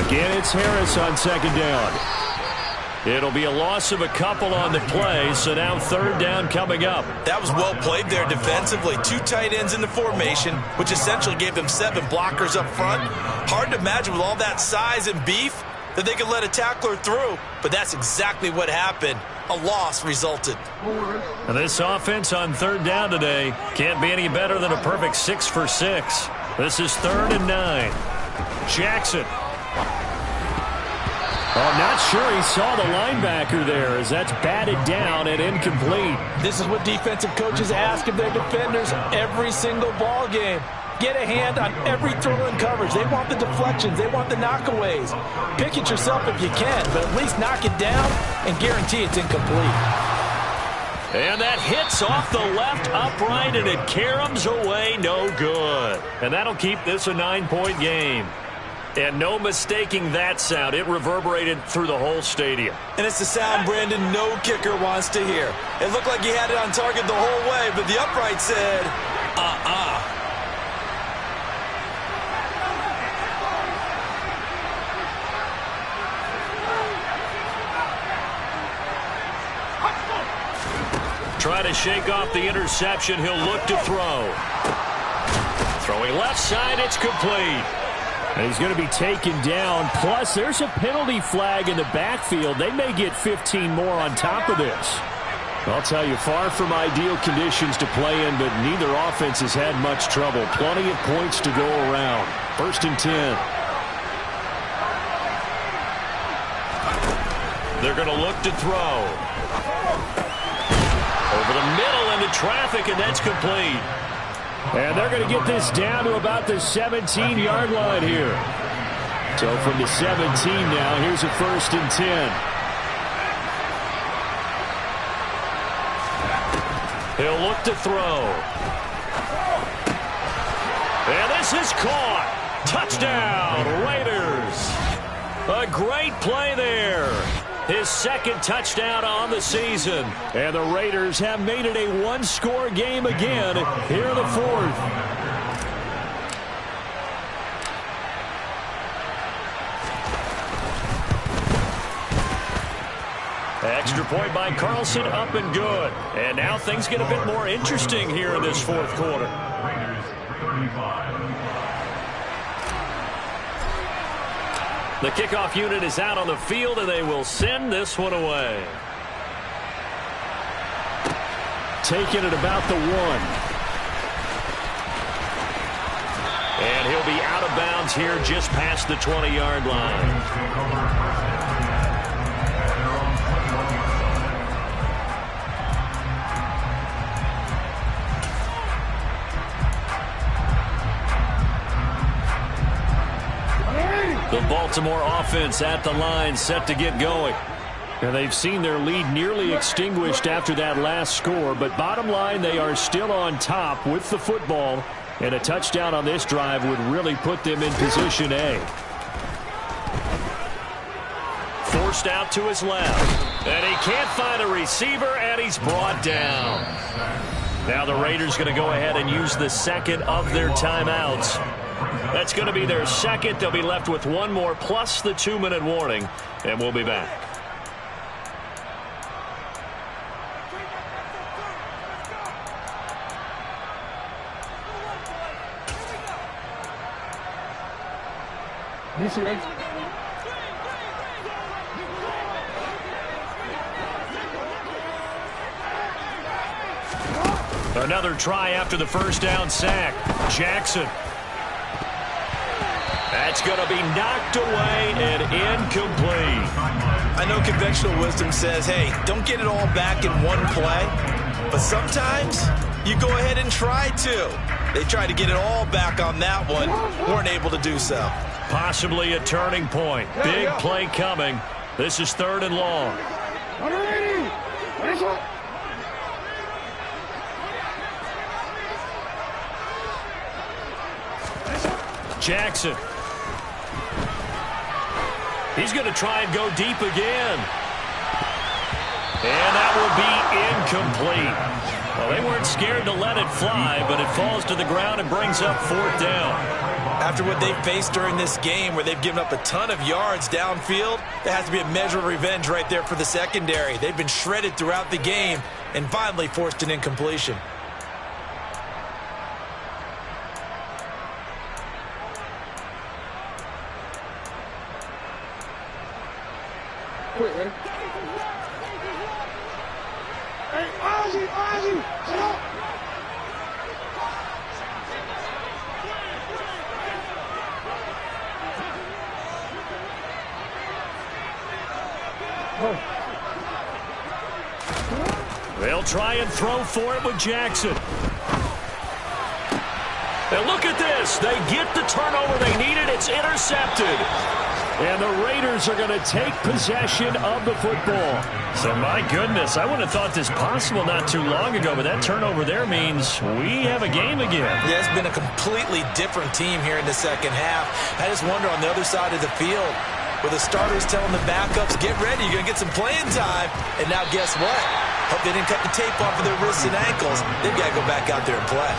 Again, it's Harris on 2nd down. It'll be a loss of a couple on the play, so now 3rd down coming up. That was well played there defensively. 2 tight ends in the formation, which essentially gave them 7 blockers up front. Hard to imagine with all that size and beef that they could let a tackler through, but that's exactly what happened. A loss resulted. And this offense on 3rd down today can't be any better than a perfect 6 for 6. This is 3rd and 9. Jackson. I'm not sure he saw the linebacker there as that's batted down and incomplete. This is what defensive coaches ask of their defenders every single ball game. Get a hand on every throw in coverage. They want the deflections. They want the knockaways. Pick it yourself if you can, but at least knock it down and guarantee it's incomplete. And that hits off the left upright, and it caroms away no good. And that'll keep this a 9-point game. And no mistaking that sound. It reverberated through the whole stadium. And it's the sound Brandon no kicker wants to hear. It looked like he had it on target the whole way, but the upright said, Try to shake off the interception. He'll look to throw. Throwing left side, it's complete. And he's going to be taken down. Plus, there's a penalty flag in the backfield. They may get 15 more on top of this. I'll tell you, far from ideal conditions to play in, but neither offense has had much trouble. Plenty of points to go around. 1st and 10. They're going to look to throw. Over the middle into traffic, and that's complete. And they're going to get this down to about the 17-yard line here. So from the 17 now, here's a 1st and 10. He'll look to throw. And this is caught. Touchdown, Raiders. A great play there. His 2nd touchdown on the season. And the Raiders have made it a 1-score game again here in the 4th. Extra point by Carlson, up and good. And now things get a bit more interesting here in this 4th quarter. The kickoff unit is out on the field, and they will send this one away. taken at about the 1. And he'll be out of bounds here just past the 20-yard line. The Baltimore offense at the line, set to get going. And they've seen their lead nearly extinguished after that last score, but bottom line, they are still on top with the football, and a touchdown on this drive would really put them in position A. Forced out to his left, and he can't find a receiver, and he's brought down. Now the Raiders going to go ahead and use the second of their timeouts. That's going to be their second. They'll be left with one more plus the 2-minute warning, and we'll be back. Another try after the first down sack. Jackson. That's going to be knocked away and incomplete. I know conventional wisdom says, hey, don't get it all back in one play. But sometimes you go ahead and try to. They tried to get it all back on that one. Weren't able to do so. Possibly a turning point. Big play coming. This is 3rd and long. Jackson. He's going to try and go deep again. And that will be incomplete. Well, they weren't scared to let it fly, but it falls to the ground and brings up 4th down. After what they've faced during this game where they've given up a ton of yards downfield, there has to be a measure of revenge right there for the secondary. They've been shredded throughout the game and finally forced an incompletion. Ready? Hey, Ozzie, sit up. They'll try and throw for it with Jackson. And look at this. They get the turnover they needed. It's intercepted. And the Raiders are going to take possession of the football. So, my goodness, I wouldn't have thought this possible not too long ago, but that turnover there means we have a game again. Yeah, it's been a completely different team here in the second half. I just wonder on the other side of the field, where the starters telling the backups, get ready, you're going to get some playing time. And now guess what? Hope they didn't cut the tape off of their wrists and ankles. They've got to go back out there and play.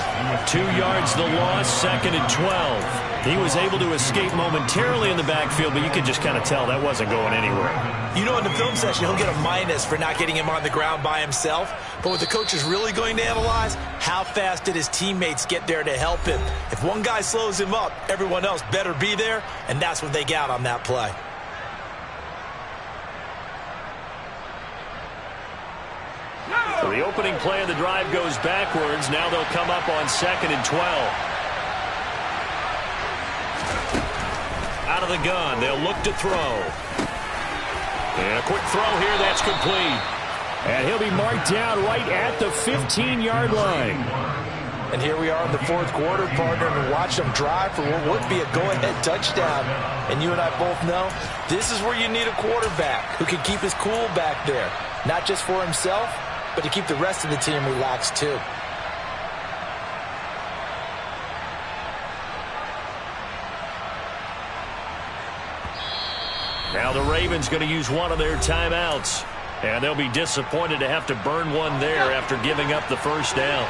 2 yards the loss, 2nd and 12. He was able to escape momentarily in the backfield, but you could just kind of tell that wasn't going anywhere. You know, in the film session, he'll get a minus for not getting him on the ground by himself. But what the coach is really going to analyze, how fast did his teammates get there to help him? If one guy slows him up, everyone else better be there, and that's what they got on that play. So the opening play of the drive goes backwards. Now they'll come up on 2nd and 12. Out of the gun, they'll look to throw. And a quick throw here, that's complete. And he'll be marked down right at the 15-yard line. And here we are in the 4th quarter, partner, and watch them drive for what would be a go-ahead touchdown. And you and I both know this is where you need a quarterback who can keep his cool back there, not just for himself, but to keep the rest of the team relaxed too. Now the Ravens going to use one of their timeouts. And they'll be disappointed to have to burn one there after giving up the first down.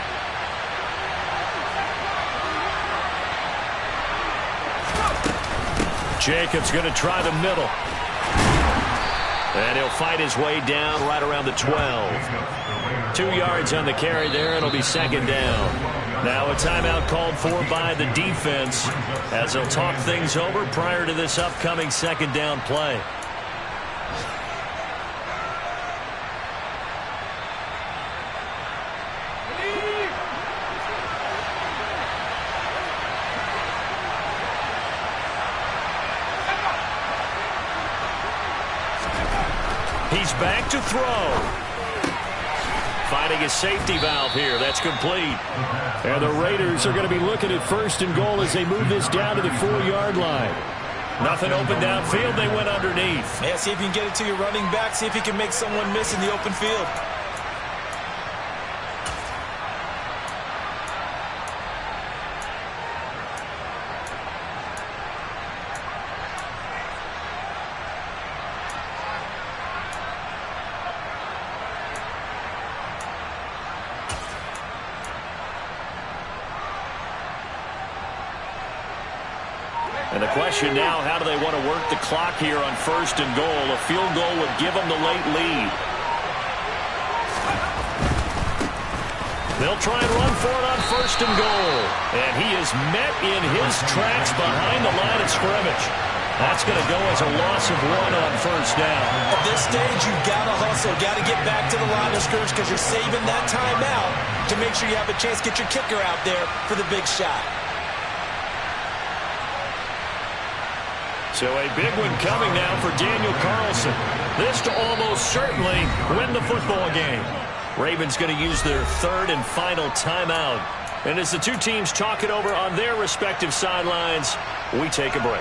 Jacobs going to try the middle. And he'll fight his way down right around the 12. 2 yards on the carry there. It'll be 2nd down. Now a timeout called for by the defense as they'll talk things over prior to this upcoming 2nd down play. He's back to throw. Finding a safety valve here. That's complete. And the Raiders are going to be looking at 1st and goal as they move this down to the 4-yard line. Nothing open downfield. They went underneath. Yeah, see if you can get it to your running back. See if you can make someone miss in the open field. And the question now, how do they want to work the clock here on 1st and goal? A field goal would give them the late lead. They'll try and run for it on 1st and goal. And he is met in his tracks behind the line of scrimmage. That's going to go as a loss of 1 on 1st down. At this stage, you've got to hustle. Got to get back to the line of scrimmage because you're saving that timeout to make sure you have a chance to get your kicker out there for the big shot. So a big one coming now for Daniel Carlson. This to almost certainly win the football game. Ravens going to use their 3rd and final timeout. And as the two teams talk it over on their respective sidelines, we take a break.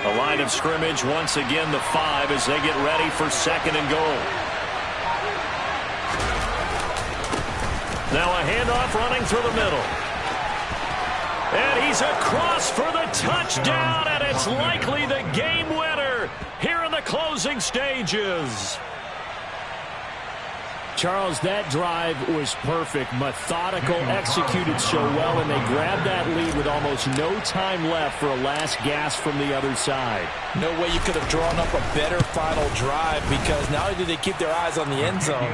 The line of scrimmage, once again, the 5 as they get ready for 2nd and goal. Now a handoff running through the middle. And he's across for the touchdown, and it's likely the game winner here in the closing stages. Charles, that drive was perfect, methodical, executed so well, and they grabbed that lead with almost no time left for a last gasp from the other side. No way you could have drawn up a better final drive because not only did they keep their eyes on the end zone,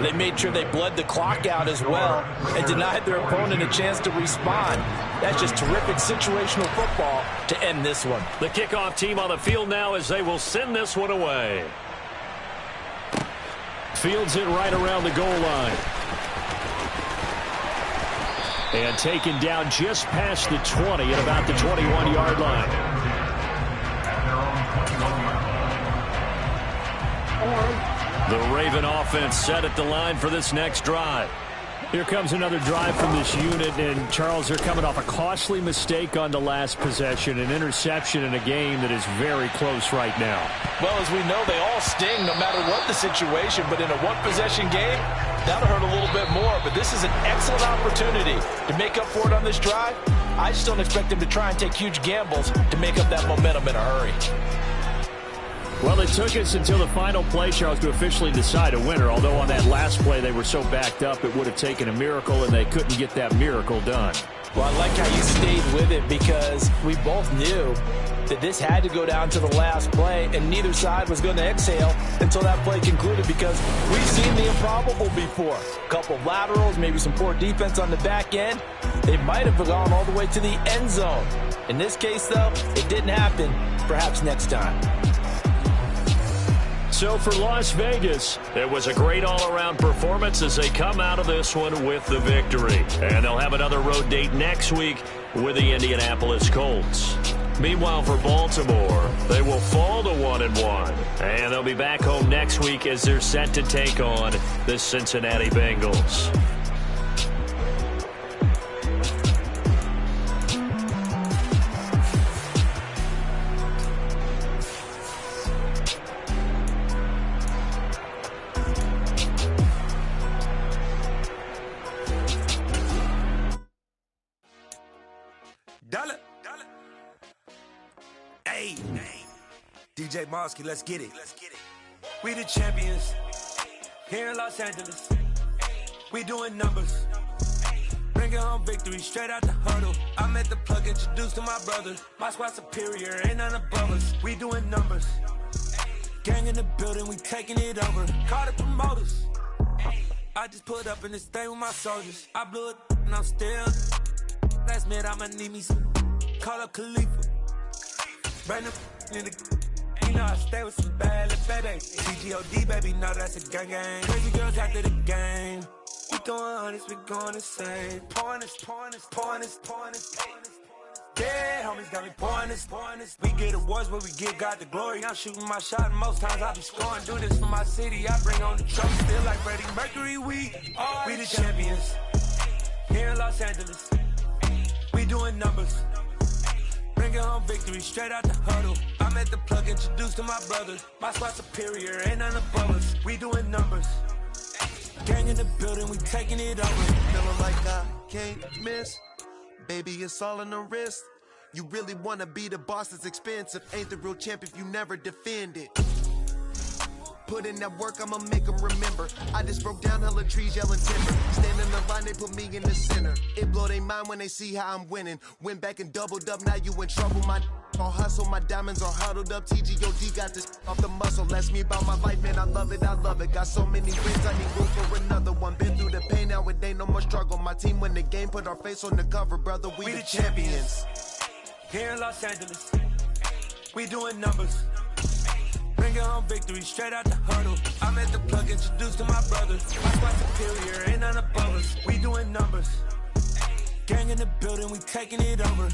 they made sure they bled the clock out as well and denied their opponent a chance to respond. That's just terrific situational football to end this one. The kickoff team on the field now as they will send this one away. Fields it right around the goal line. And taken down just past the 20 at about the 21-yard line. The Raven offense set at the line for this next drive. Here comes another drive from this unit, and Charles, they're coming off a costly mistake on the last possession, an interception in a game that is very close right now. Well, as we know, they all sting no matter what the situation, but in a one-possession game, that'll hurt a little bit more. But this is an excellent opportunity to make up for it on this drive. I just don't expect them to try and take huge gambles to make up that momentum in a hurry. Well, it took us until the final play, Charles, to officially decide a winner, although on that last play they were so backed up it would have taken a miracle, and they couldn't get that miracle done. Well, I like how you stayed with it because we both knew that this had to go down to the last play, and neither side was going to exhale until that play concluded because we've seen the improbable before. A couple of laterals, maybe some poor defense on the back end. They might have gone all the way to the end zone. In this case, though, it didn't happen. Perhaps next time. So for Las Vegas, it was a great all-around performance as they come out of this one with the victory. And they'll have another road date next week with the Indianapolis Colts. Meanwhile, for Baltimore, they will fall to 1-1. And they'll be back home next week as they're set to take on the Cincinnati Bengals. Hey, DJ Mosky, let's get it. We the champions here in Los Angeles. We doing numbers. Bringing home victory straight out the huddle. I met the plug, introduced to my brothers. My squad superior, ain't none above us. We doing numbers. Gang in the building, we taking it over. Call the promoters. I just put up in this thing with my soldiers. I blew it and I'm still. Last minute I'ma need me some. Call up Khalifa. Brand new in the. You know I stay with some bad little baby. CGOD, baby, know that's a gang gang. Crazy girls after the game. We going honest, we going insane. Pouring this. Yeah, homies got me pouring this. We get awards, but we give God the glory. I'm shooting my shot, and most times I be scoring. Do this for my city, I bring on the trophy. Feel like Freddie Mercury, we the champions. Here in Los Angeles, we doing numbers. Bringing home victory straight out the huddle. I'm at the plug, introduced to my brothers. My squad superior, ain't none above us. We doing numbers. Gang in the building, we taking it over. Feeling like I can't miss. Baby, it's all in the wrist. You really wanna be the boss, it's expensive. Ain't the real champ if you never defend it. Put in that work, I'ma make them remember. I just broke down hella trees, yelling timber. Stand in the line, they put me in the center. It blow their mind when they see how I'm winning. Went back and doubled up, now you in trouble. My all hustle, my diamonds are huddled up. TGOD got this off the muscle. That's me about my life, man, I love it. Got so many wins, I need room for another one. Been through the pain, now it ain't no more struggle. My team win the game, put our face on the cover, brother. We the champions. Here in Los Angeles, we doing numbers. Bringing home victory straight out the huddle. I'm at the plug, introduced to my brothers. My squad superior, ain't none above us. We doing numbers. Gang in the building, we taking it over.